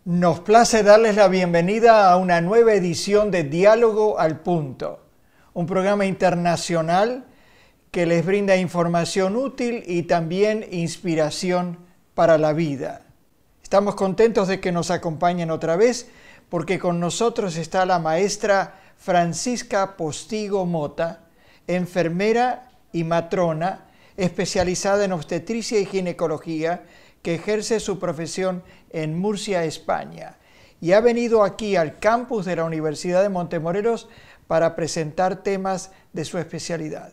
Nos place darles la bienvenida a una nueva edición de Diálogo al Punto, un programa internacional que les brinda información útil y también inspiración para la vida. Estamos contentos de que nos acompañen otra vez porque con nosotros está la maestra Francisca Postigo Mota, enfermera y matrona especializada en obstetricia y ginecología, que ejerce su profesión en Murcia, España, y ha venido aquí al campus de la Universidad de Montemorelos para presentar temas de su especialidad.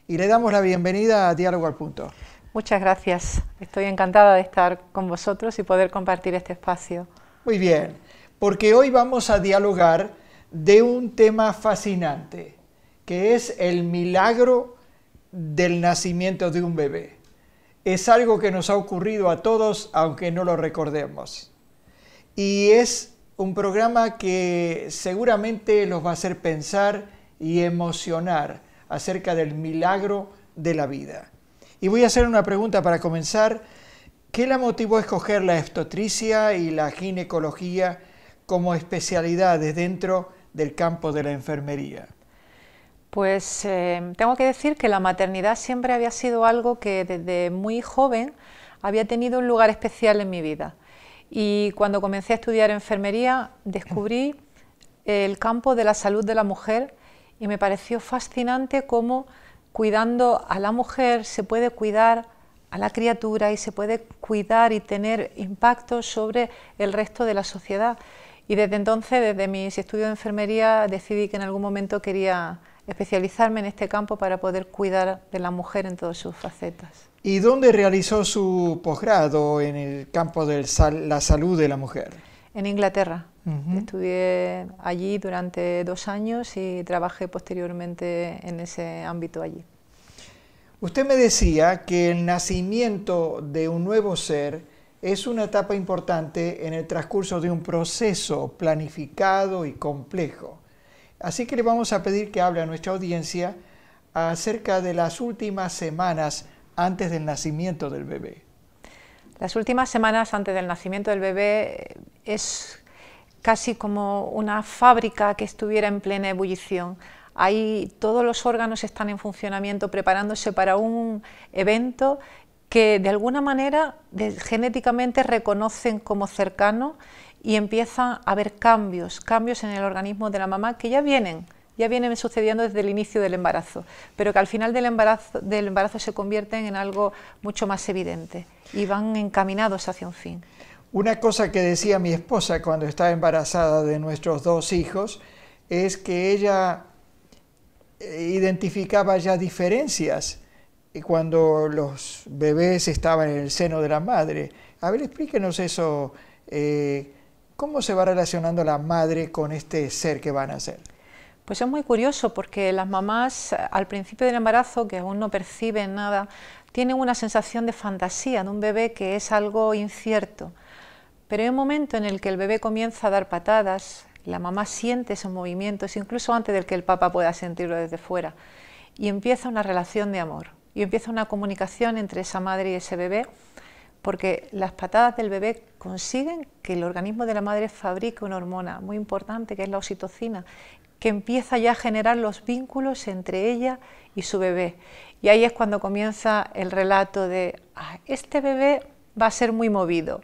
Y le damos la bienvenida a Diálogo al Punto. Muchas gracias. Estoy encantada de estar con vosotros y poder compartir este espacio. Muy bien, porque hoy vamos a dialogar de un tema fascinante, que es el milagro del nacimiento de un bebé. Es algo que nos ha ocurrido a todos, aunque no lo recordemos. Y es un programa que seguramente los va a hacer pensar y emocionar acerca del milagro de la vida. Y voy a hacer una pregunta para comenzar. ¿Qué la motivó a escoger la obstetricia y la ginecología como especialidades dentro del campo de la enfermería? Pues tengo que decir que la maternidad siempre había sido algo que desde muy joven había tenido un lugar especial en mi vida. Y cuando comencé a estudiar enfermería descubrí el campo de la salud de la mujer y me pareció fascinante cómo cuidando a la mujer se puede cuidar a la criatura y se puede cuidar y tener impacto sobre el resto de la sociedad. Y desde entonces, desde mis estudios de enfermería, decidí que en algún momento quería especializarme en este campo para poder cuidar de la mujer en todas sus facetas. ¿Y dónde realizó su posgrado en el campo de la salud de la mujer? En Inglaterra. Estudié allí durante 2 años y trabajé posteriormente en ese ámbito allí. Usted me decía que el nacimiento de un nuevo ser es una etapa importante en el transcurso de un proceso planificado y complejo. Así que le vamos a pedir que hable a nuestra audiencia acerca de las últimas semanas antes del nacimiento del bebé. Las últimas semanas antes del nacimiento del bebé es casi como una fábrica que estuviera en plena ebullición. Ahí todos los órganos están en funcionamiento, preparándose para un evento que de alguna manera genéticamente reconocen como cercano y empiezan a haber cambios en el organismo de la mamá que ya vienen sucediendo desde el inicio del embarazo, pero que al final del embarazo se convierten en algo mucho más evidente y van encaminados hacia un fin. Una cosa que decía mi esposa cuando estaba embarazada de nuestros 2 hijos es que ella identificaba ya diferencias cuando los bebés estaban en el seno de la madre. A ver, explíquenos eso. ¿Cómo se va relacionando la madre con este ser que van a nacer? Pues es muy curioso porque las mamás al principio del embarazo, que aún no perciben nada, tienen una sensación de fantasía de un bebé que es algo incierto. Pero hay un momento en el que el bebé comienza a dar patadas, la mamá siente esos movimientos, incluso antes de que el papá pueda sentirlo desde fuera, y empieza una relación de amor, y empieza una comunicación entre esa madre y ese bebé, porque las patadas del bebé consiguen que el organismo de la madre fabrique una hormona muy importante, que es la oxitocina, que empieza ya a generar los vínculos entre ella y su bebé. Y ahí es cuando comienza el relato de, este bebé va a ser muy movido,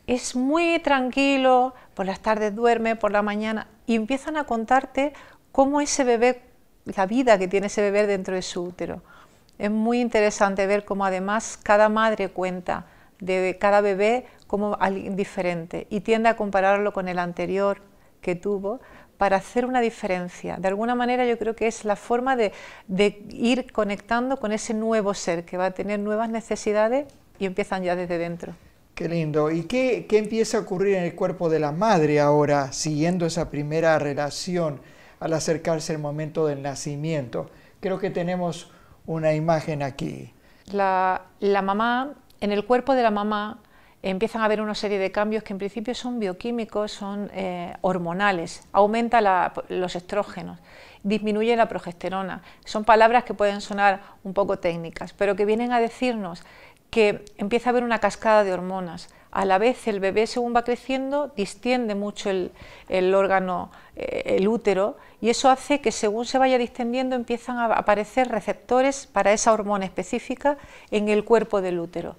es muy tranquilo, por las tardes duerme, por la mañana, y empiezan a contarte cómo ese bebé, la vida que tiene ese bebé dentro de su útero. Es muy interesante ver cómo además cada madre cuenta de cada bebé como alguien diferente y tiende a compararlo con el anterior que tuvo para hacer una diferencia. De alguna manera yo creo que es la forma de ir conectando con ese nuevo ser que va a tener nuevas necesidades y empiezan ya desde dentro. Qué lindo. ¿Y qué empieza a ocurrir en el cuerpo de la madre ahora, siguiendo esa primera relación al acercarse el momento del nacimiento? Creo que tenemos una imagen aquí. La mamá, en el cuerpo de la mamá empiezan a haber una serie de cambios que en principio son bioquímicos, son hormonales, aumenta los estrógenos, disminuye la progesterona. Son palabras que pueden sonar un poco técnicas, pero que vienen a decirnos que empieza a haber una cascada de hormonas. A la vez el bebé, según va creciendo, distiende mucho el órgano, el útero, y eso hace que según se vaya distendiendo empiezan a aparecer receptores para esa hormona específica en el cuerpo del útero.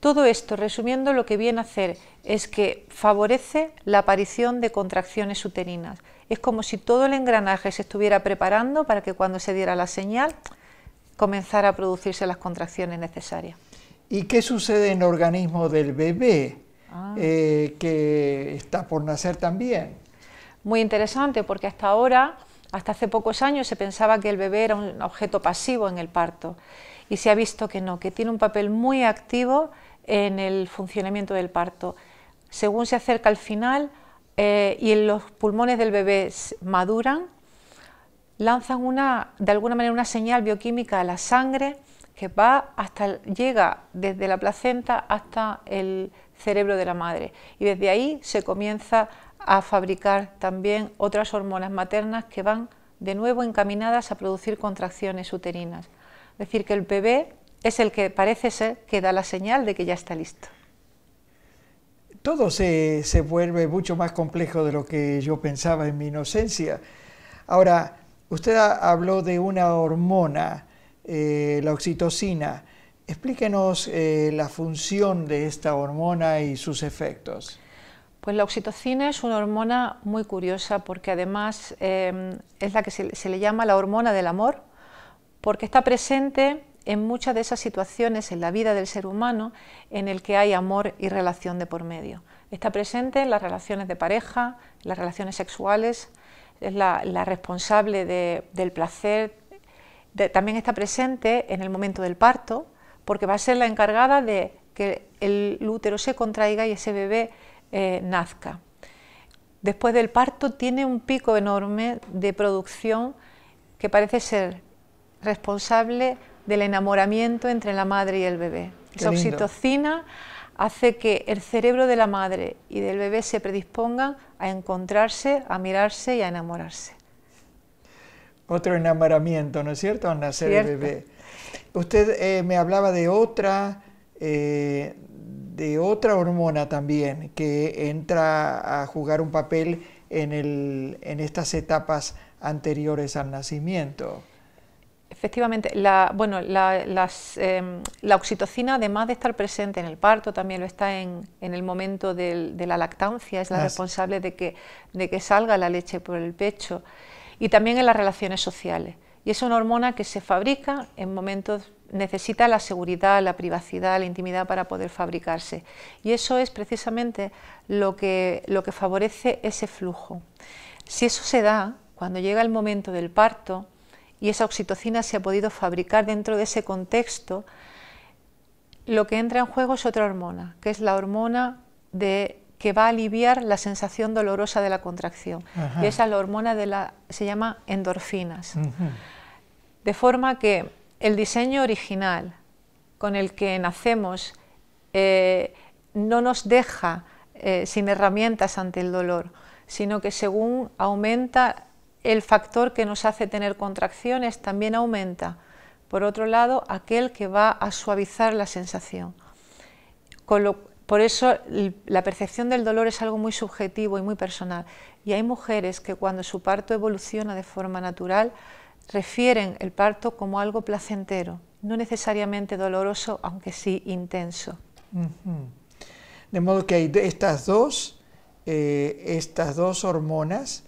Todo esto, resumiendo, lo que viene a hacer es que favorece la aparición de contracciones uterinas. Es como si todo el engranaje se estuviera preparando para que cuando se diera la señal comenzara a producirse las contracciones necesarias. ¿Y qué sucede en el organismo del bebé que está por nacer también? Muy interesante, porque hasta ahora, hasta hace pocos años, se pensaba que el bebé era un objeto pasivo en el parto, y se ha visto que no, que tiene un papel muy activo en el funcionamiento del parto. Según se acerca al final y los pulmones del bebé maduran, lanzan de alguna manera una señal bioquímica a la sangre que llega desde la placenta hasta el cerebro de la madre, y desde ahí se comienza a fabricar también otras hormonas maternas que van de nuevo encaminadas a producir contracciones uterinas. Es decir, que el bebé es el que parece ser que da la señal de que ya está listo. Todo se vuelve mucho más complejo de lo que yo pensaba en mi inocencia. Ahora, usted habló de una hormona, la oxitocina. Explíquenos la función de esta hormona y sus efectos. Pues la oxitocina es una hormona muy curiosa porque además es la que se le llama la hormona del amor, porque está presente en muchas de esas situaciones en la vida del ser humano en el que hay amor y relación de por medio. Está presente en las relaciones de pareja, en las relaciones sexuales, es la responsable del placer. También está presente en el momento del parto, porque va a ser la encargada de que el útero se contraiga y ese bebé nazca. Después del parto tiene un pico enorme de producción que parece ser responsable del enamoramiento entre la madre y el bebé. Esa oxitocina hace que el cerebro de la madre y del bebé se predispongan a encontrarse, a mirarse y a enamorarse. Otro enamoramiento, ¿no es cierto?, al nacer el bebé. Usted me hablaba de otra hormona también que entra a jugar un papel en estas etapas anteriores al nacimiento. Efectivamente, la oxitocina, además de estar presente en el parto, también lo está en el momento de la lactancia, es la responsable de que salga la leche por el pecho, y también en las relaciones sociales. Y es una hormona que se fabrica en momentos, necesita la seguridad, la privacidad, la intimidad para poder fabricarse. Y eso es precisamente lo que favorece ese flujo. Si eso se da, cuando llega el momento del parto, y esa oxitocina se ha podido fabricar dentro de ese contexto, lo que entra en juego es otra hormona, que es la hormona que va a aliviar la sensación dolorosa de la contracción. Y esa es la hormona se llama endorfinas. De forma que el diseño original con el que nacemos no nos deja sin herramientas ante el dolor, sino que según aumenta el factor que nos hace tener contracciones, también aumenta, por otro lado, aquel que va a suavizar la sensación. Por eso la percepción del dolor es algo muy subjetivo y muy personal. Y hay mujeres que cuando su parto evoluciona de forma natural, refieren el parto como algo placentero, no necesariamente doloroso, aunque sí intenso. De modo que hay estas dos hormonas.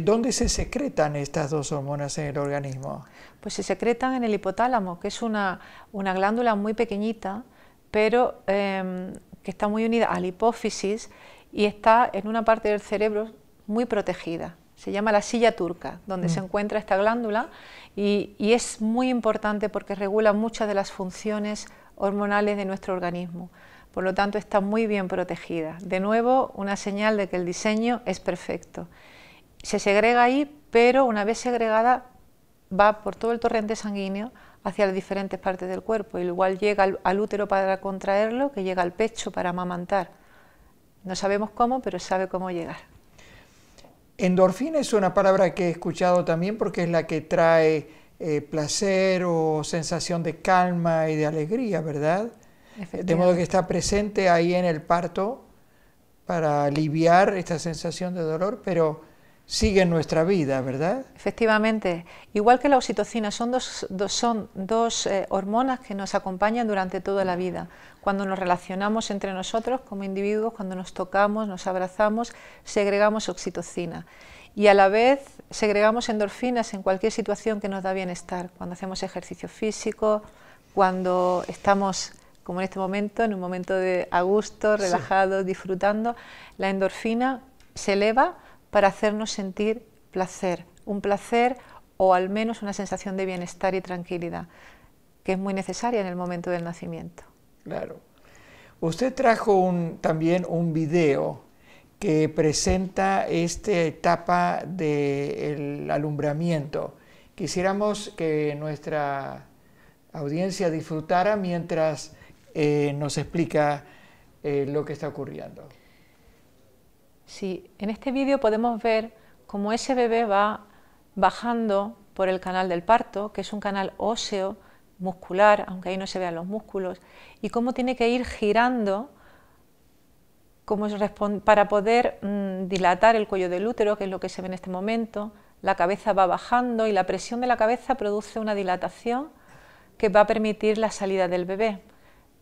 ¿Dónde se secretan estas dos hormonas en el organismo? Pues se secretan en el hipotálamo, que es una glándula muy pequeñita, pero que está muy unida a la hipófisis y está en una parte del cerebro muy protegida. Se llama la silla turca, donde se encuentra esta glándula, y es muy importante porque regula muchas de las funciones hormonales de nuestro organismo. Por lo tanto, está muy bien protegida. De nuevo, una señal de que el diseño es perfecto. Se segrega ahí, pero una vez segregada va por todo el torrente sanguíneo hacia las diferentes partes del cuerpo. Igual llega al útero para contraerlo, que llega al pecho para amamantar. No sabemos cómo, pero sabe cómo llegar. Endorfina es una palabra que he escuchado también porque es la que trae placer o sensación de calma y de alegría, ¿verdad? de modo que está presente ahí en el parto para aliviar esta sensación de dolor, pero sigue en nuestra vida, ¿verdad? Efectivamente, igual que la oxitocina, son dos hormonas que nos acompañan durante toda la vida. Cuando nos relacionamos entre nosotros como individuos, cuando nos tocamos, nos abrazamos, segregamos oxitocina. Y a la vez segregamos endorfinas en cualquier situación que nos da bienestar, cuando hacemos ejercicio físico, cuando estamos, como en este momento, en un momento de a gusto, relajados, disfrutando, la endorfina se eleva para hacernos sentir placer, un placer o al menos una sensación de bienestar y tranquilidad, que es muy necesaria en el momento del nacimiento. Claro. Usted trajo también un video que presenta esta etapa del alumbramiento. Quisiéramos que nuestra audiencia disfrutara mientras nos explica lo que está ocurriendo. Sí, en este vídeo podemos ver cómo ese bebé va bajando por el canal del parto, que es un canal óseo, muscular, aunque ahí no se vean los músculos, y cómo tiene que ir girando para poder dilatar el cuello del útero, que es lo que se ve en este momento. La cabeza va bajando y la presión de la cabeza produce una dilatación que va a permitir la salida del bebé.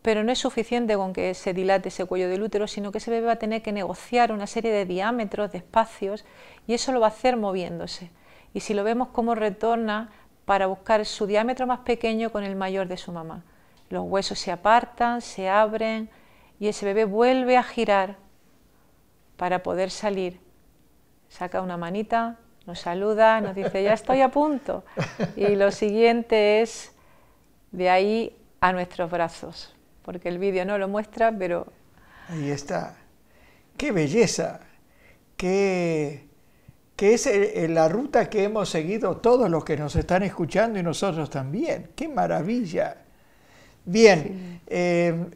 Pero no es suficiente con que se dilate ese cuello del útero, sino que ese bebé va a tener que negociar una serie de diámetros, de espacios, y eso lo va a hacer moviéndose. Y si lo vemos, cómo retorna para buscar su diámetro más pequeño con el mayor de su mamá. Los huesos se apartan, se abren, y ese bebé vuelve a girar para poder salir. Saca una manita, nos saluda, nos dice, ya estoy a punto. Y lo siguiente es de ahí a nuestros brazos, porque el vídeo no lo muestra, pero... Ahí está. ¡Qué belleza! ¡Qué es la ruta que hemos seguido todos los que nos están escuchando y nosotros también! ¡Qué maravilla! Bien, sí.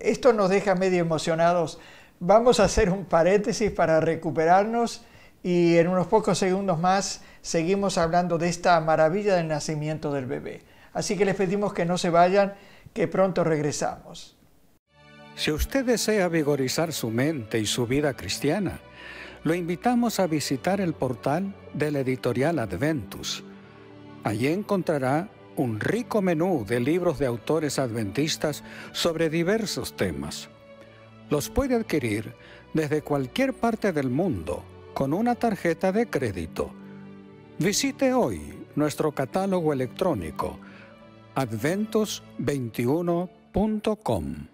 Esto nos deja medio emocionados. Vamos a hacer un paréntesis para recuperarnos y en unos pocos segundos más seguimos hablando de esta maravilla del nacimiento del bebé. Así que les pedimos que no se vayan, que pronto regresamos. Si usted desea vigorizar su mente y su vida cristiana, lo invitamos a visitar el portal de la editorial Adventus. Allí encontrará un rico menú de libros de autores adventistas sobre diversos temas. Los puede adquirir desde cualquier parte del mundo con una tarjeta de crédito. Visite hoy nuestro catálogo electrónico adventus21.com.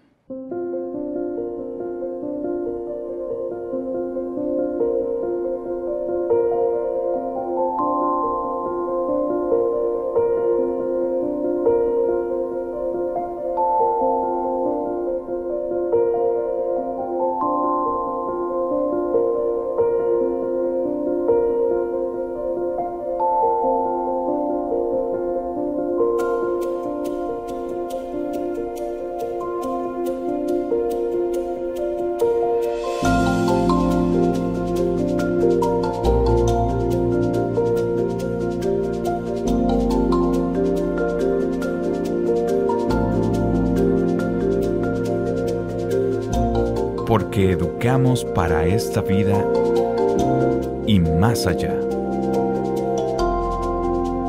Porque educamos para esta vida y más allá.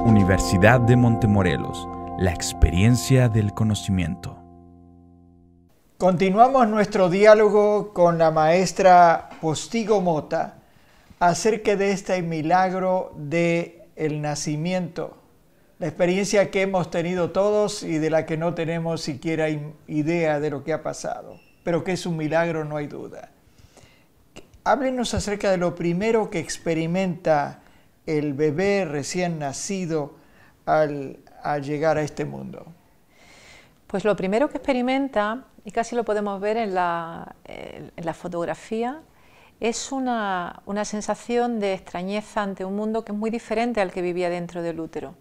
Universidad de Montemorelos, la experiencia del conocimiento. Continuamos nuestro diálogo con la maestra Postigo Mota acerca de este milagro del nacimiento, la experiencia que hemos tenido todos y de la que no tenemos siquiera idea de lo que ha pasado, pero que es un milagro, no hay duda. Háblenos acerca de lo primero que experimenta el bebé recién nacido al llegar a este mundo. Pues lo primero que experimenta, y casi lo podemos ver en la fotografía, es una sensación de extrañeza ante un mundo que es muy diferente al que vivía dentro del útero.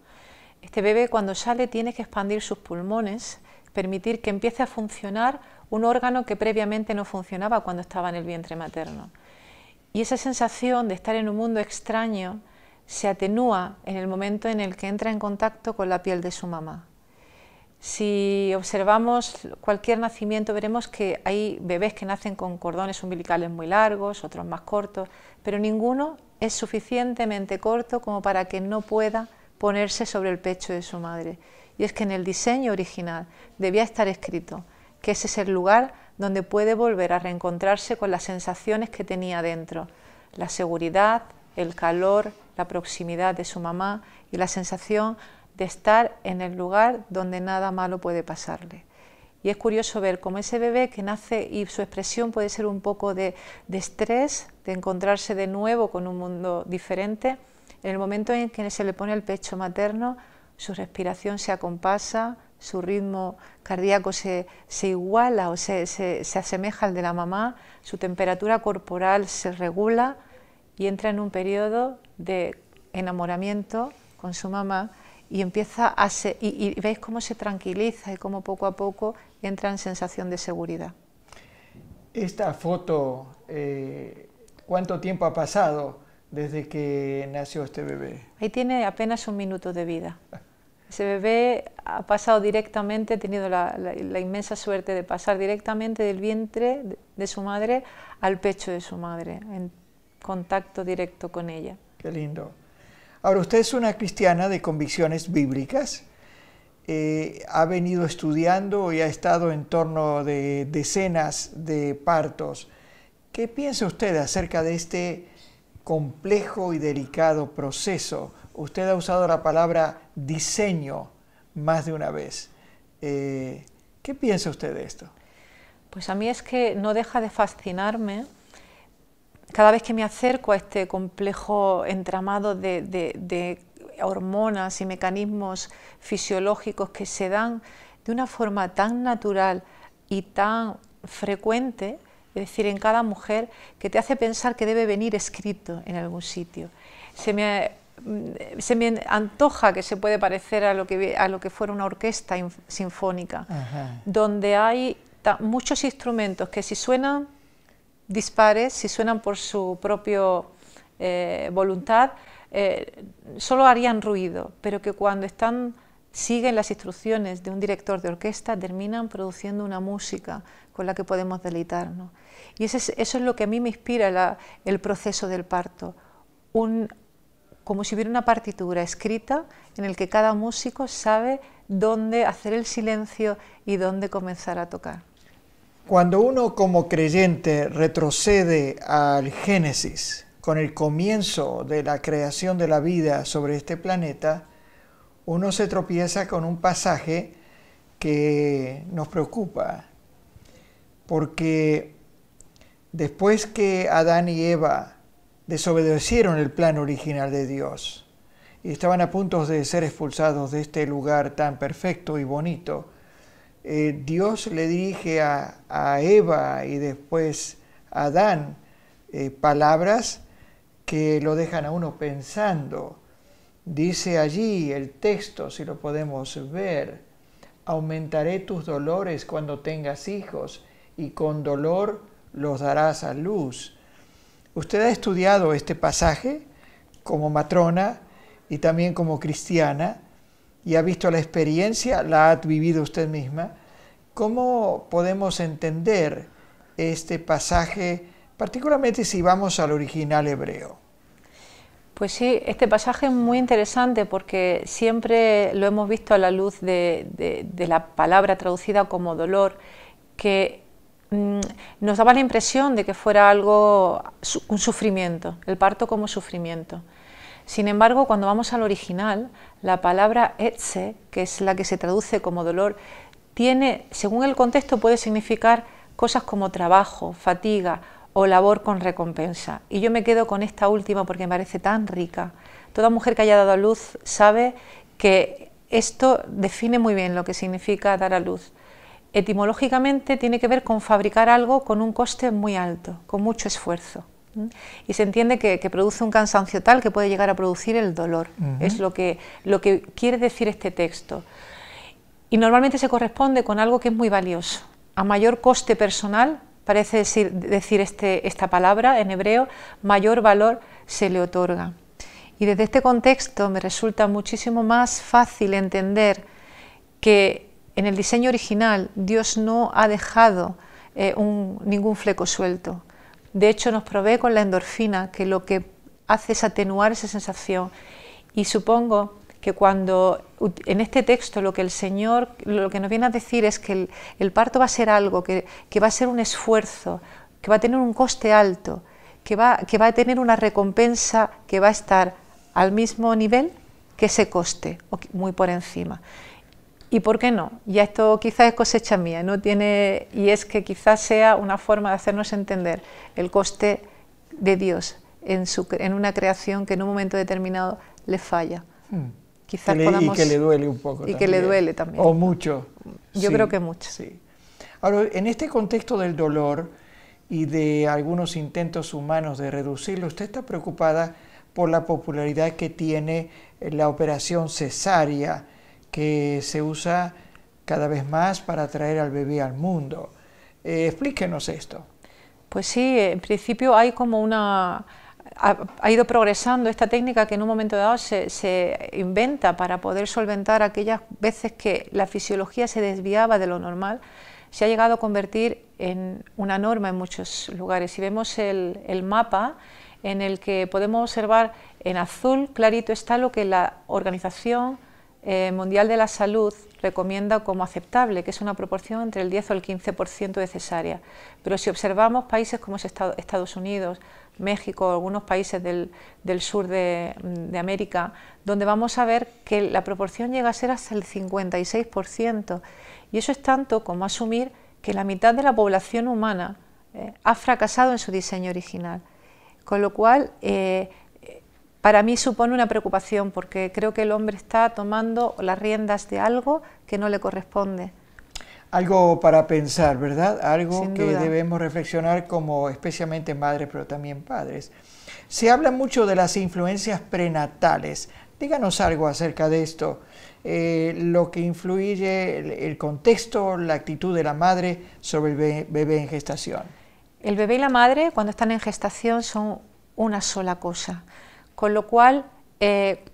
Este bebé, cuando sale, tiene que expandir sus pulmones, permitir que empiece a funcionar un órgano que previamente no funcionaba cuando estaba en el vientre materno. Y esa sensación de estar en un mundo extraño se atenúa en el momento en el que entra en contacto con la piel de su mamá. Si observamos cualquier nacimiento veremos que hay bebés que nacen con cordones umbilicales muy largos, otros más cortos, pero ninguno es suficientemente corto como para que no pueda ponerse sobre el pecho de su madre. Y es que en el diseño original debía estar escrito que ese es el lugar donde puede volver a reencontrarse con las sensaciones que tenía dentro, la seguridad, el calor, la proximidad de su mamá y la sensación de estar en el lugar donde nada malo puede pasarle. Y es curioso ver cómo ese bebé que nace y su expresión puede ser un poco de estrés, de encontrarse de nuevo con un mundo diferente, en el momento en que se le pone el pecho materno, su respiración se acompasa, su ritmo cardíaco se iguala o se asemeja al de la mamá, su temperatura corporal se regula y entra en un periodo de enamoramiento con su mamá y empieza y veis cómo se tranquiliza y cómo poco a poco entra en sensación de seguridad. Esta foto, ¿cuánto tiempo ha pasado desde que nació este bebé? Ahí tiene apenas 1 minuto de vida. Ese bebé ha pasado directamente, ha tenido la inmensa suerte de pasar directamente del vientre de su madre al pecho de su madre, en contacto directo con ella. Qué lindo. Ahora, usted es una cristiana de convicciones bíblicas, ha venido estudiando y ha estado en torno de decenas de partos. ¿Qué piensa usted acerca de este complejo y delicado proceso? Usted ha usado la palabra diseño más de una vez. ¿Qué piensa usted de esto? Pues a mí es que no deja de fascinarme cada vez que me acerco a este complejo entramado de hormonas y mecanismos fisiológicos que se dan de una forma tan natural y tan frecuente, es decir, en cada mujer, que te hace pensar que debe venir escrito en algún sitio. Se me antoja que se puede parecer a lo que fuera una orquesta sinfónica, donde hay muchos instrumentos que si suenan dispares, si suenan por su propia voluntad, solo harían ruido, pero que cuando siguen las instrucciones de un director de orquesta terminan produciendo una música con la que podemos deleitarnos. Y eso es lo que a mí me inspira el proceso del parto, como si hubiera una partitura escrita en el que cada músico sabe dónde hacer el silencio y dónde comenzar a tocar. Cuando uno como creyente retrocede al Génesis, con el comienzo de la creación de la vida sobre este planeta, uno se tropieza con un pasaje que nos preocupa, porque después que Adán y Eva desobedecieron el plan original de Dios y estaban a punto de ser expulsados de este lugar tan perfecto y bonito, Dios le dirige a Eva y después a Adán palabras que lo dejan a uno pensando. Dice allí el texto, si lo podemos ver: aumentaré tus dolores cuando tengas hijos y con dolor los darás a luz. Usted ha estudiado este pasaje como matrona y también como cristiana y ha visto la experiencia, la ha vivido usted misma. ¿Cómo podemos entender este pasaje, particularmente si vamos al original hebreo? Pues sí, este pasaje es muy interesante porque siempre lo hemos visto a la luz de la palabra traducida como dolor, que nos daba la impresión de que fuera un sufrimiento, el parto como sufrimiento. Sin embargo, cuando vamos al original, la palabra etze, que es la que se traduce como dolor, según el contexto, puede significar cosas como trabajo, fatiga o labor con recompensa. Y yo me quedo con esta última porque me parece tan rica. Toda mujer que haya dado a luz sabe que esto define muy bien lo que significa dar a luz. Etimológicamente tiene que ver con fabricar algo con un coste muy alto, con mucho esfuerzo. Y se entiende que produce un cansancio tal que puede llegar a producir el dolor. Es lo que quiere decir este texto. Y normalmente se corresponde con algo que es muy valioso. A mayor coste personal, parece decir esta palabra en hebreo, mayor valor se le otorga. Y desde este contexto me resulta muchísimo más fácil entender que en el diseño original Dios no ha dejado ningún fleco suelto. De hecho, nos provee con la endorfina, que lo que hace es atenuar esa sensación. Y supongo que cuando en este texto lo que el Señor, lo que nos viene a decir es que el parto va a ser algo que va a ser un esfuerzo, que va a tener un coste alto, que va a tener una recompensa que va a estar al mismo nivel que ese coste, o muy por encima. ¿Y por qué no? Ya esto quizás es cosecha mía, y es que quizás sea una forma de hacernos entender el coste de Dios en una creación que en un momento determinado le falla. Quizás y que le duele un poco. Y también. Que le duele también. O mucho. Yo creo que mucho. Sí. Ahora, en este contexto del dolor y de algunos intentos humanos de reducirlo, ¿usted está preocupada por la popularidad que tiene la operación cesárea, que se usa cada vez más para traer al bebé al mundo? Explíquenos esto. Pues sí, en principio hay como ha ido progresando esta técnica que en un momento dado se inventa para poder solventar aquellas veces que la fisiología se desviaba de lo normal. Se ha llegado a convertir en una norma en muchos lugares. Si vemos el mapa en el que podemos observar en azul clarito está lo que la Organización Mundial de la Salud recomienda como aceptable, que es una proporción entre el 10 o el 15% de cesárea. Pero si observamos países como Estados Unidos, México, algunos países del sur de América, donde vamos a ver que la proporción llega a ser hasta el 56%. Y eso es tanto como asumir que la mitad de la población humana ha fracasado en su diseño original. Con lo cual, para mí supone una preocupación, porque creo que el hombre está tomando las riendas de algo que no le corresponde. Algo para pensar, ¿verdad? Algo Sin que duda. debemos reflexionar como especialmente madres, pero también padres. Se habla mucho de las influencias prenatales. Díganos algo acerca de esto, lo que influye el contexto, la actitud de la madre sobre el bebé en gestación. El bebé y la madre, cuando están en gestación, son una sola cosa, con lo cual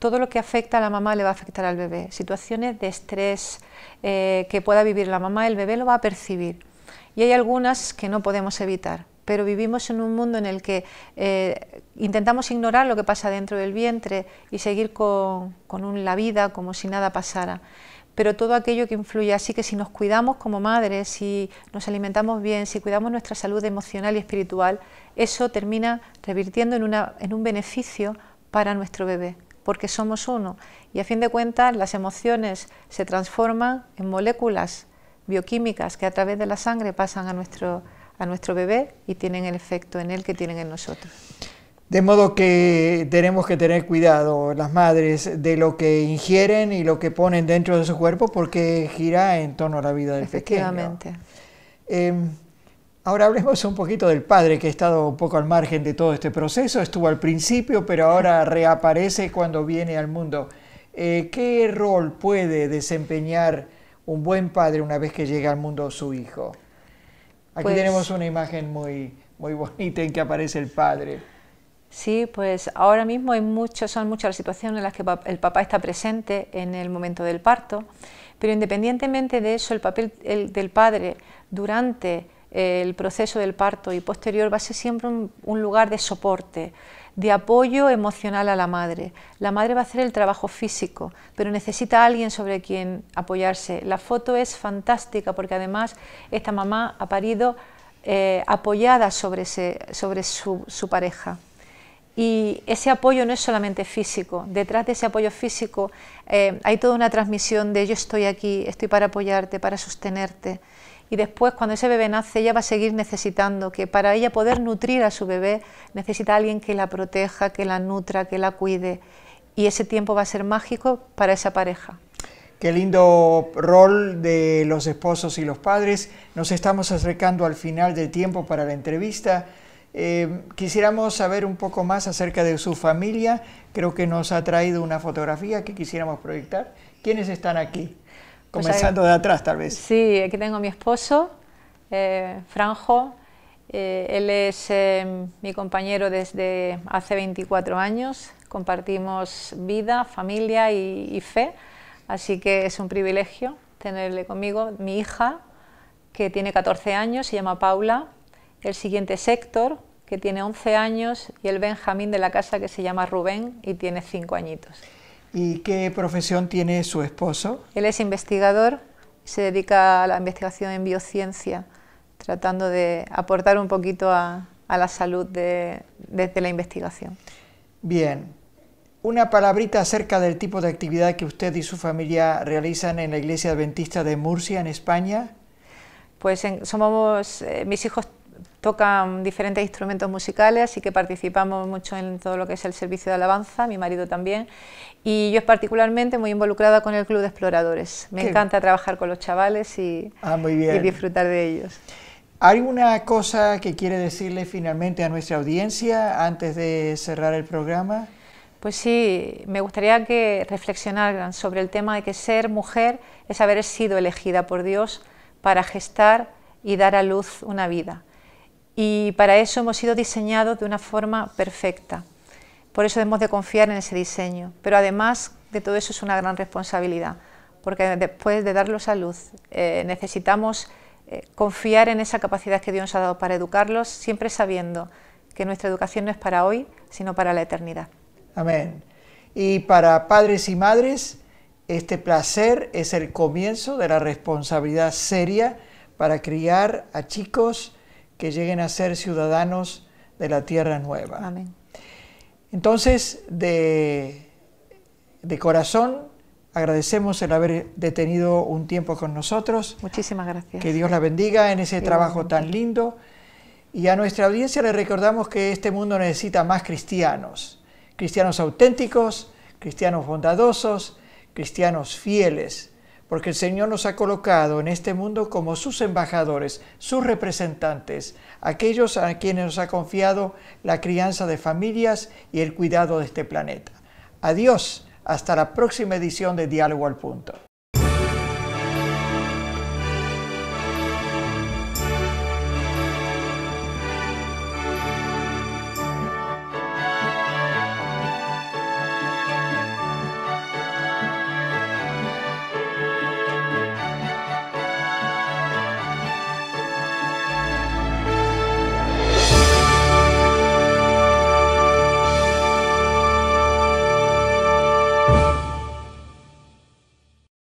todo lo que afecta a la mamá le va a afectar al bebé. Situaciones de estrés que pueda vivir la mamá, el bebé lo va a percibir. Y hay algunas que no podemos evitar, pero vivimos en un mundo en el que intentamos ignorar lo que pasa dentro del vientre y seguir con la vida como si nada pasara. Pero todo aquello que influye, así que si nos cuidamos como madres, si nos alimentamos bien, si cuidamos nuestra salud emocional y espiritual, eso termina revirtiendo en un beneficio para nuestro bebé, porque somos uno. Y a fin de cuentas las emociones se transforman en moléculas bioquímicas que a través de la sangre pasan a nuestro bebé y tienen el efecto en él que tienen en nosotros. De modo que tenemos que tener cuidado las madres de lo que ingieren y lo que ponen dentro de su cuerpo, porque gira en torno a la vida del pequeño. Efectivamente. Ahora hablemos un poquito del padre, que ha estado un poco al margen de todo este proceso. Estuvo al principio, pero ahora reaparece cuando viene al mundo. ¿Qué rol puede desempeñar un buen padre una vez que llega al mundo su hijo? Aquí Pues, tenemos una imagen muy bonita en que aparece el padre. Sí, pues ahora mismo son muchas las situaciones en las que el papá está presente en el momento del parto, pero independientemente de eso, el papel del padre durante el proceso del parto y posterior va a ser siempre un lugar de soporte, de apoyo emocional a la madre. La madre va a hacer el trabajo físico, pero necesita a alguien sobre quien apoyarse. La foto es fantástica porque además esta mamá ha parido apoyada sobre su pareja. Y ese apoyo no es solamente físico, detrás de ese apoyo físico hay toda una transmisión de yo estoy aquí, estoy para apoyarte, para sostenerte. Y después, cuando ese bebé nace, ella va a seguir necesitando que para ella poder nutrir a su bebé, necesita a alguien que la proteja, que la nutra, que la cuide. Y ese tiempo va a ser mágico para esa pareja. Qué lindo rol de los esposos y los padres. Nos estamos acercando al final del tiempo para la entrevista. Quisiéramos saber un poco más acerca de su familia. Creo que nos ha traído una fotografía que quisiéramos proyectar. ¿Quiénes están aquí? Comenzando de atrás, tal vez. Sí, aquí tengo a mi esposo, Franjo. Él es mi compañero desde hace 24 años. Compartimos vida, familia y fe, así que es un privilegio tenerle conmigo. Mi hija, que tiene 14 años, se llama Paula. El siguiente es Héctor, que tiene 11 años, y el Benjamín de la casa, que se llama Rubén y tiene 5 añitos. ¿Y qué profesión tiene su esposo? Él es investigador, se dedica a la investigación en biociencia, tratando de aportar un poquito a la salud desde la investigación. Bien, una palabrita acerca del tipo de actividad que usted y su familia realizan en la Iglesia Adventista de Murcia, en España. Pues mis hijos tocan diferentes instrumentos musicales, así que participamos mucho en todo lo que es el servicio de alabanza, mi marido también, y yo particularmente muy involucrada con el Club de Exploradores. Me encanta trabajar con los chavales y disfrutar de ellos. ¿Hay una cosa que quiere decirle finalmente a nuestra audiencia antes de cerrar el programa? Pues sí, me gustaría que reflexionaran sobre el tema de que ser mujer es haber sido elegida por Dios para gestar y dar a luz una vida. Y para eso hemos sido diseñados de una forma perfecta. Por eso debemos de confiar en ese diseño. Pero además de todo eso es una gran responsabilidad, porque después de darlos a luz necesitamos confiar en esa capacidad que Dios nos ha dado para educarlos, siempre sabiendo que nuestra educación no es para hoy, sino para la eternidad. Amén. Y para padres y madres, este placer es el comienzo de la responsabilidad seria para criar a chicos que lleguen a ser ciudadanos de la tierra nueva. Amén. Entonces, de corazón, agradecemos el haber detenido un tiempo con nosotros. Muchísimas gracias. Que Dios la bendiga en ese trabajo tan lindo. Y a nuestra audiencia le recordamos que este mundo necesita más cristianos. Cristianos auténticos, cristianos bondadosos, cristianos fieles. Porque el Señor nos ha colocado en este mundo como sus embajadores, sus representantes, aquellos a quienes nos ha confiado la crianza de familias y el cuidado de este planeta. Adiós, hasta la próxima edición de Diálogo al Punto.